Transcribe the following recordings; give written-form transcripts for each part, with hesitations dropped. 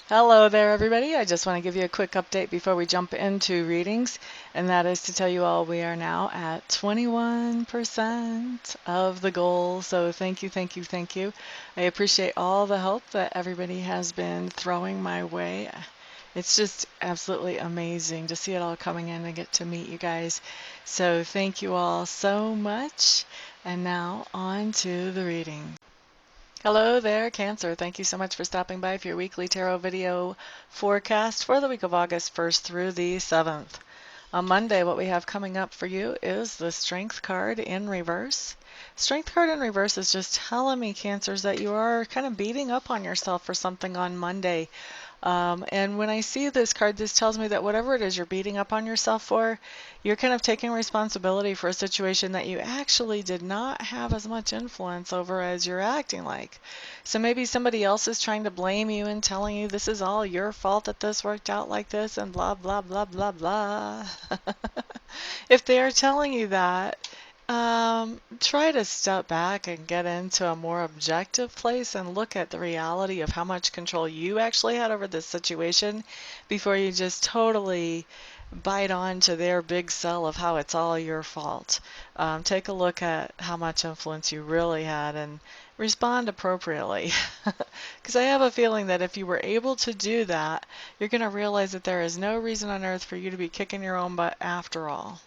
Hello there, everybody. I just want to give you a quick update before we jump into readings, and that is to tell you all we are now at 21% of the goal. So thank you, thank you, thank you. I appreciate all the help that everybody has been throwing my way. It's just absolutely amazing to see it all coming in and get to meet you guys. So thank you all so much. And now on to the reading. Hello there, Cancer. Thank you so much for stopping by for your weekly tarot video forecast for the week of August 1st through the 7th. On Monday, what we have coming up for you is the Strength card in reverse. Strength card in reverse is just telling me, Cancers, that you are kind of beating up on yourself for something on Monday. And when I see this card, this tells me that whatever it is you're beating up on yourself for, you're kind of taking responsibility for a situation that you actually did not have as much influence over as you're acting like. So maybe somebody else is trying to blame you and telling you this is all your fault that this worked out like this and blah, blah, blah, blah, blah. If they are telling you that, try to step back and get into a more objective place and look at the reality of how much control you actually had over this situation before you just totally bite on to their big sell of how it's all your fault. Take a look at how much influence you really had and respond appropriately. Because I have a feeling that if you were able to do that, you're going to realize that there is no reason on earth for you to be kicking your own butt after all.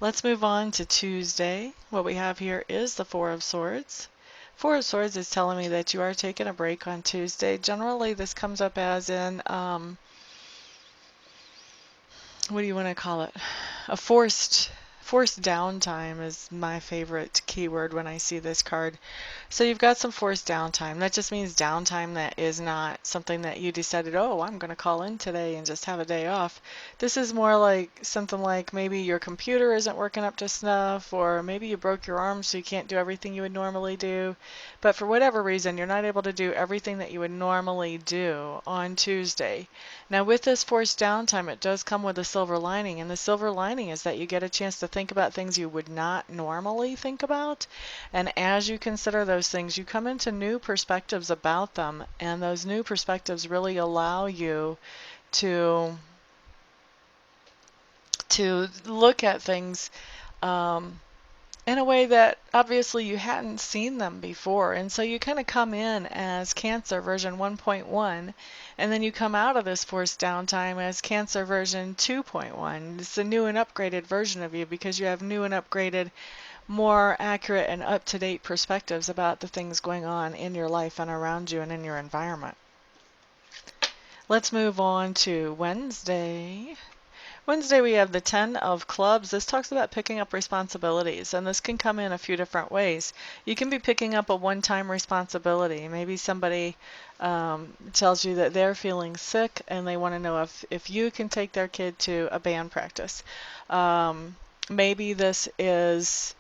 Let's move on to Tuesday. What we have here is the Four of Swords. Four of Swords is telling me that you are taking a break on Tuesday. Generally, this comes up as in, what do you want to call it? A forced downtime is my favorite keyword when I see this card. So you've got some forced downtime. That just means downtime that is not something that you decided, oh, I'm going to call in today and just have a day off. This is more like something like maybe your computer isn't working up to snuff, or maybe you broke your arm so you can't do everything you would normally do. But for whatever reason, you're not able to do everything that you would normally do on Tuesday. Now, with this forced downtime, it does come with a silver lining, and the silver lining is that you get a chance to think about things you would not normally think about. And as you consider those things, you come into new perspectives about them, and those new perspectives really allow you to look at things in a way that obviously you hadn't seen them before. And so you kind of come in as Cancer version 1.1, and then you come out of this forced downtime as Cancer version 2.1. It's a new and upgraded version of you because you have new and upgraded, more accurate and up-to-date perspectives about the things going on in your life and around you and in your environment. Let's move on to Wednesday. Wednesday we have the 10 of Clubs. This talks about picking up responsibilities, and this can come in a few different ways. You can be picking up a one-time responsibility. Maybe somebody tells you that they're feeling sick and they want to know if you can take their kid to a band practice. Maybe this is,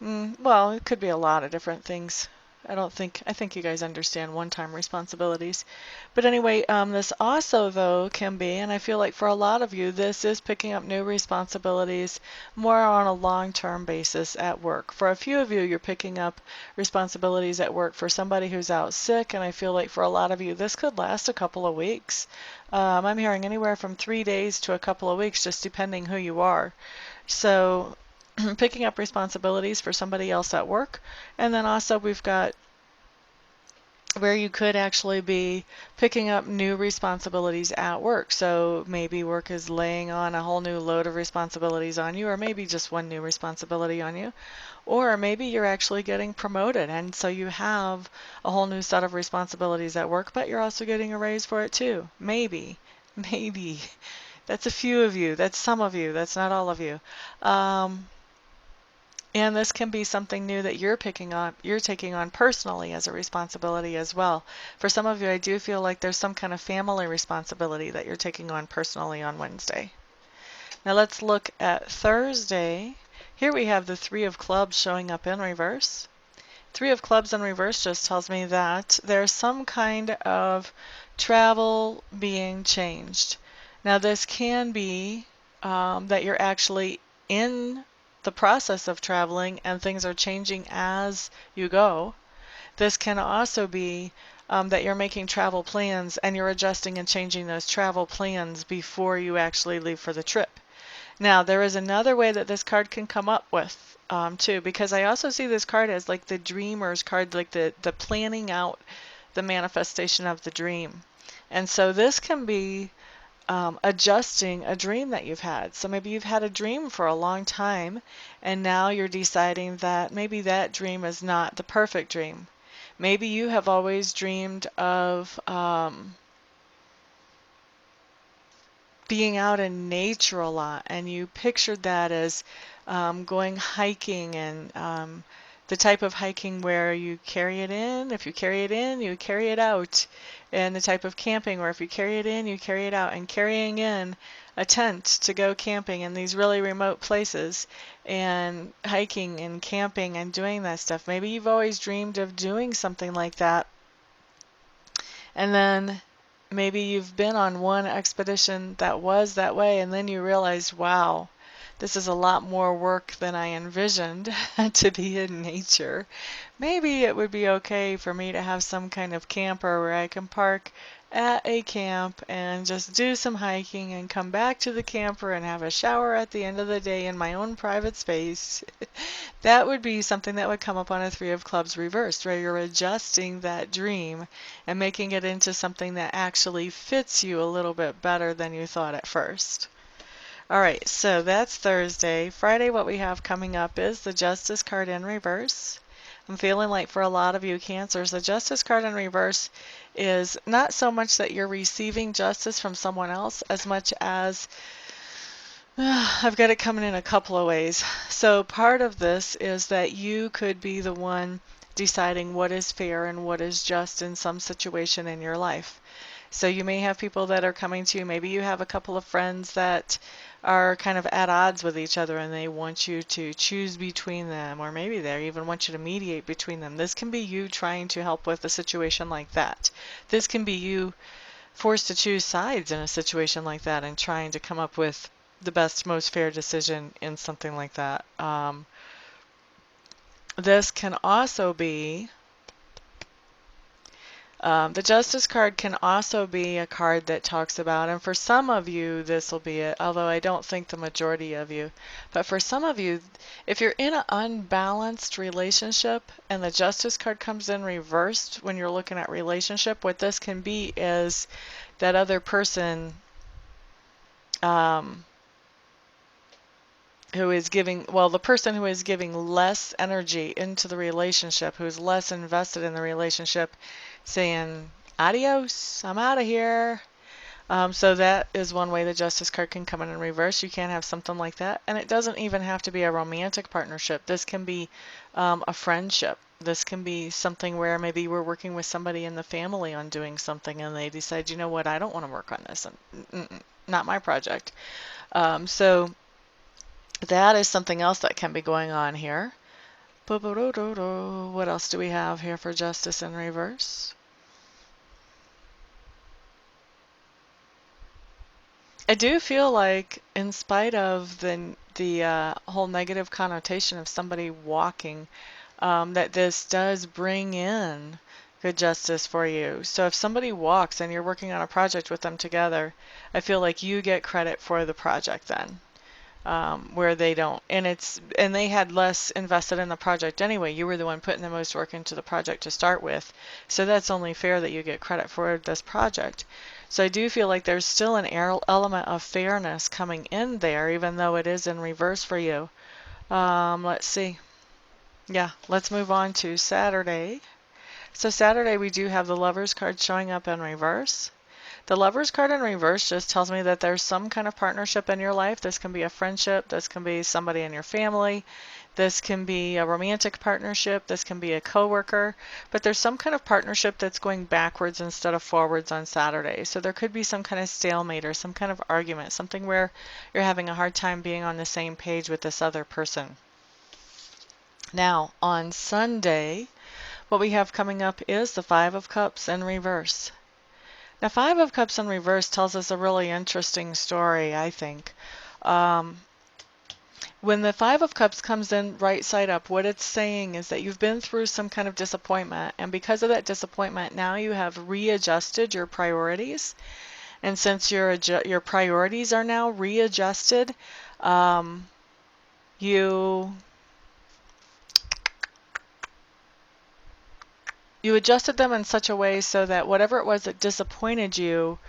well, it could be a lot of different things. I think you guys understand one-time responsibilities. But anyway, this also, though, can be, and I feel like for a lot of you, this is picking up new responsibilities more on a long-term basis at work. For a few of you, you're picking up responsibilities at work for somebody who's out sick, and I feel like for a lot of you, this could last a couple of weeks. I'm hearing anywhere from 3 days to a couple of weeks, just depending who you are. So picking up responsibilities for somebody else at work. And then also we've got where you could actually be picking up new responsibilities at work. So maybe work is laying on a whole new load of responsibilities on you, or maybe just one new responsibility on you. Or maybe you're actually getting promoted, and so you have a whole new set of responsibilities at work, but you're also getting a raise for it too. Maybe. Maybe. That's a few of you. That's some of you. That's not all of you. And this can be something new that you're taking on personally as a responsibility as well. For some of you, I do feel like there's some kind of family responsibility that you're taking on personally on Wednesday. Now let's look at Thursday. Here we have the Three of Clubs showing up in reverse. Three of Clubs in reverse just tells me that there's some kind of travel being changed. Now this can be that you're actually in the process of traveling and things are changing as you go. This can also be that you're making travel plans and you're adjusting and changing those travel plans before you actually leave for the trip. Now, there is another way that this card can come up with too, because I also see this card as like the dreamer's card, like the planning out the manifestation of the dream. And so this can be adjusting a dream that you've had. So maybe you've had a dream for a long time, and now you're deciding that maybe that dream is not the perfect dream. Maybe you have always dreamed of being out in nature a lot, and you pictured that as going hiking and the type of hiking where you carry it in. If you carry it in, you carry it out. And the type of camping where if you carry it in, you carry it out. And carrying in a tent to go camping in these really remote places and hiking and camping and doing that stuff. Maybe you've always dreamed of doing something like that. And then maybe you've been on one expedition that was that way, and then you realize, wow, this is a lot more work than I envisioned to be in nature. Maybe it would be okay for me to have some kind of camper where I can park at a camp and just do some hiking and come back to the camper and have a shower at the end of the day in my own private space. That would be something that would come up on a Three of Clubs reversed, where you're adjusting that dream and making it into something that actually fits you a little bit better than you thought at first. All right, so that's Thursday. Friday, what we have coming up is the Justice card in reverse. I'm feeling like for a lot of you Cancers, the Justice card in reverse is not so much that you're receiving justice from someone else as much as I've got it coming in a couple of ways. So part of this is that you could be the one deciding what is fair and what is just in some situation in your life. So you may have people that are coming to you. Maybe you have a couple of friends that are kind of at odds with each other and they want you to choose between them, or maybe they even want you to mediate between them. This can be you trying to help with a situation like that. This can be you forced to choose sides in a situation like that and trying to come up with the best, most fair decision in something like that. This can also be the Justice card can also be a card that talks about, and for some of you this will be it, although I don't think the majority of you, but for some of you, if you're in an unbalanced relationship and the Justice card comes in reversed when you're looking at relationship, what this can be is that other person who is giving, well, the person who is giving less energy into the relationship, who is less invested in the relationship, saying, adios, I'm out of here. So that is one way the Justice card can come in reverse. You can have something like that. And it doesn't even have to be a romantic partnership. This can be a friendship. This can be something where maybe we're working with somebody in the family on doing something and they decide, you know what, I don't want to work on this. Not my project. So that is something else that can be going on here. What else do we have here for Justice in reverse? I do feel like, in spite of the whole negative connotation of somebody walking, that this does bring in good justice for you. So if somebody walks and you're working on a project with them together, I feel like you get credit for the project then. Where they don't, and they had less invested in the project anyway. You were the one putting the most work into the project to start with, so that's only fair that you get credit for this project. So I do feel like there's still an element of fairness coming in there, even though it is in reverse for you. Let's see. Yeah, let's move on to Saturday. So Saturday we do have the Lovers card showing up in reverse. The Lovers card in reverse just tells me that there's some kind of partnership in your life. This can be a friendship. This can be somebody in your family. This can be a romantic partnership. This can be a coworker. But there's some kind of partnership that's going backwards instead of forwards on Saturday. So there could be some kind of stalemate or some kind of argument, something where you're having a hard time being on the same page with this other person. Now, on Sunday, what we have coming up is the Five of Cups in reverse. Now, Five of Cups in reverse tells us a really interesting story, I think. When the Five of Cups comes in right side up, what it's saying is that you've been through some kind of disappointment, and because of that disappointment, now you have readjusted your priorities. And since your priorities are now readjusted, um, you adjusted them in such a way so that whatever it was that disappointed you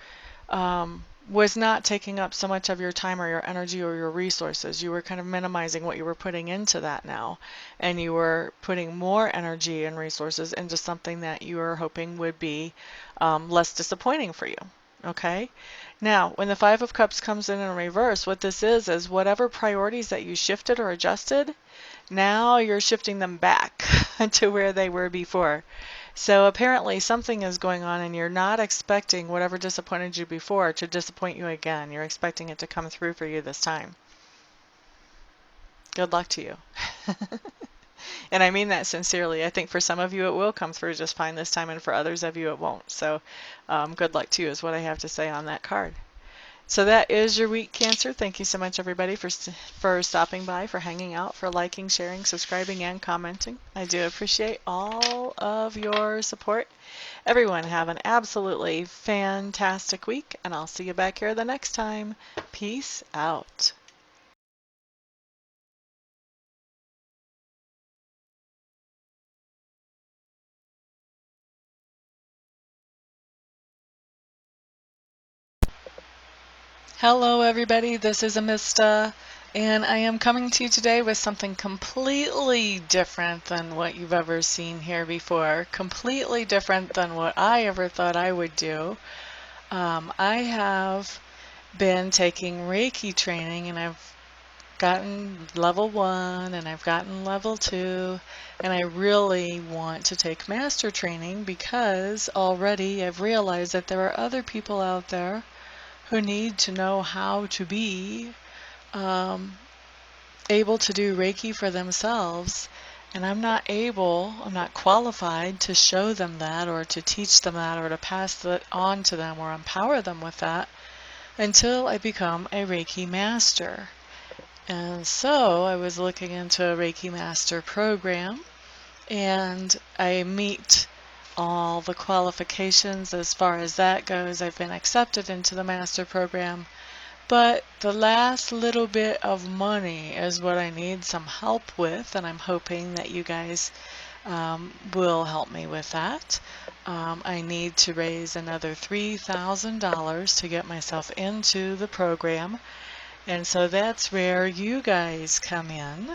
was not taking up so much of your time or your energy or your resources. You were kind of minimizing what you were putting into that now, and you were putting more energy and resources into something that you were hoping would be less disappointing for you. Okay? Now, when the Five of Cups comes in reverse, what this is whatever priorities that you shifted or adjusted, now you're shifting them back to where they were before. So apparently something is going on and you're not expecting whatever disappointed you before to disappoint you again. You're expecting it to come through for you this time. Good luck to you. And I mean that sincerely. I think for some of you it will come through just fine this time, and for others of you it won't. So good luck to you is what I have to say on that card. So that is your week, Cancer. Thank you so much, everybody, for stopping by, for hanging out, for liking, sharing, subscribing, and commenting. I do appreciate all of your support. Everyone have an absolutely fantastic week, and I'll see you back here the next time. Peace out. Hello, everybody. This is Amista, and I am coming to you today with something completely different than what you've ever seen here before, completely different than what I ever thought I would do. I have been taking Reiki training, and I've gotten level 1 and I've gotten level 2, and I really want to take master training because already I've realized that there are other people out there who need to know how to be able to do Reiki for themselves, and I'm not qualified to show them that or to teach them that or to pass that on to them or empower them with that until I become a Reiki master. And so I was looking into a Reiki Master Program, and I meet all the qualifications as far as that goes. I've been accepted into the Master Program, but the last little bit of money is what I need some help with, and I'm hoping that you guys will help me with that. I need to raise another $3,000 to get myself into the program. And so that's where you guys come in.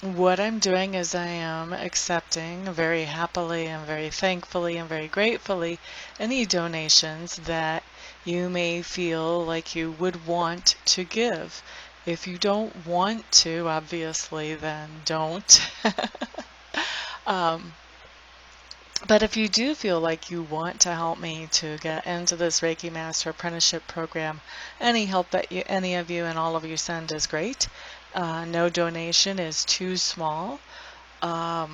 What I'm doing is I am accepting very happily and very thankfully and very gratefully any donations that you may feel like you would want to give. If you don't want to, obviously, then don't. But if you do feel like you want to help me to get into this Reiki Master Apprenticeship Program, any help that any of you and all of you send is great. No donation is too small. I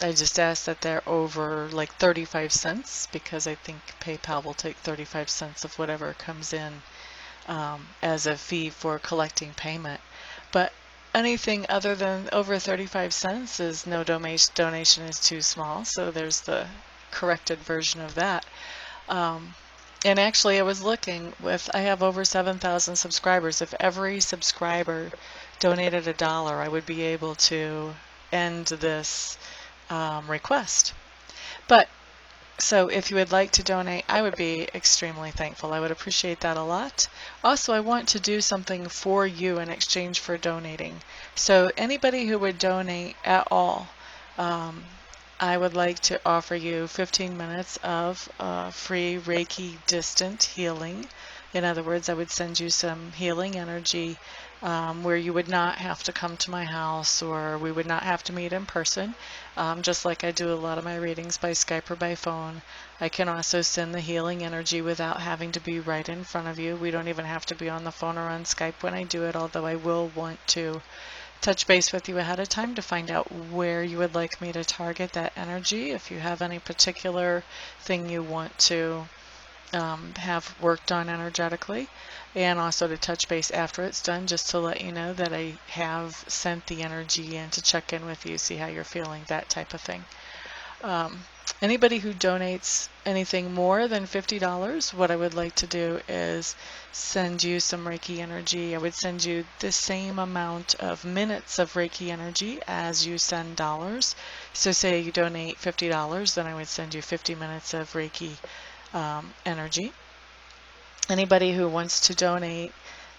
just ask that they're over like 35 cents because I think PayPal will take 35 cents of whatever comes in as a fee for collecting payment. But anything other than over 35 cents is no donation is too small, so there's the corrected version of that. And actually I was looking I have over 7,000 subscribers. If every subscriber donated $1, I would be able to end this request. But so if you would like to donate, I would be extremely thankful. I would appreciate that a lot. Also, I want to do something for you in exchange for donating. So anybody who would donate at all, I would like to offer you 15 minutes of free Reiki distant healing. In other words, I would send you some healing energy where you would not have to come to my house, or we would not have to meet in person, just like I do a lot of my readings by Skype or by phone. I can also send the healing energy without having to be right in front of you. We don't even have to be on the phone or on Skype when I do it, although I will want to touch base with you ahead of time to find out where you would like me to target that energy. If you have any particular thing you want to have work done energetically, and also to touch base after it's done just to let you know that I have sent the energy in to check in with you, see how you're feeling, that type of thing. Anybody who donates anything more than $50, what I would like to do is send you some Reiki energy. I would send you the same amount of minutes of Reiki energy as you send dollars. So say you donate $50, then I would send you 50 minutes of Reiki energy. Anybody who wants to donate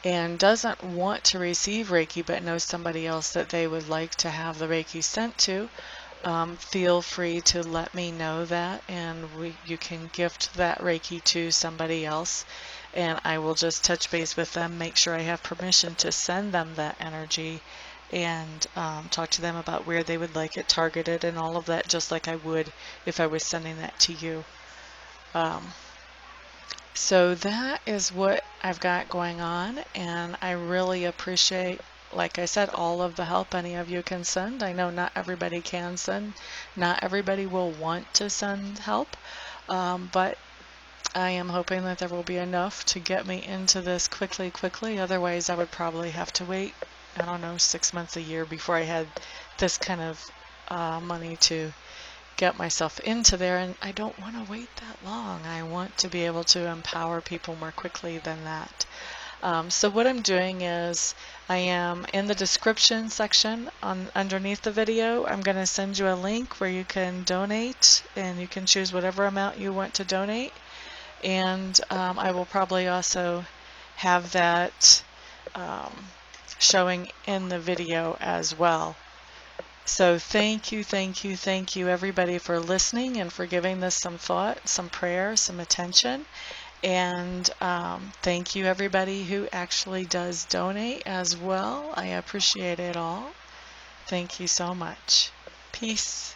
and doesn't want to receive Reiki but knows somebody else that they would like to have the Reiki sent to, feel free to let me know that, and you can gift that Reiki to somebody else, and I will just touch base with them, make sure I have permission to send them that energy, and talk to them about where they would like it targeted and all of that, just like I would if I was sending that to you. So that is what I've got going on, and I really appreciate, like I said, all of the help any of you can send. I know not everybody can send, not everybody will want to send help, but I am hoping that there will be enough to get me into this quickly. Otherwise, I would probably have to wait, I don't know, 6 months, a year before I had this kind of money to get myself into there, and I don't want to wait that long. I want to be able to empower people more quickly than that. So what I'm doing is I am in the description section underneath the video. I'm going to send you a link where you can donate, and you can choose whatever amount you want to donate, and I will probably also have that showing in the video as well. So thank you everybody for listening and for giving this some thought, some prayer, some attention. And thank you everybody who actually does donate as well. I appreciate it all. Thank you so much. Peace.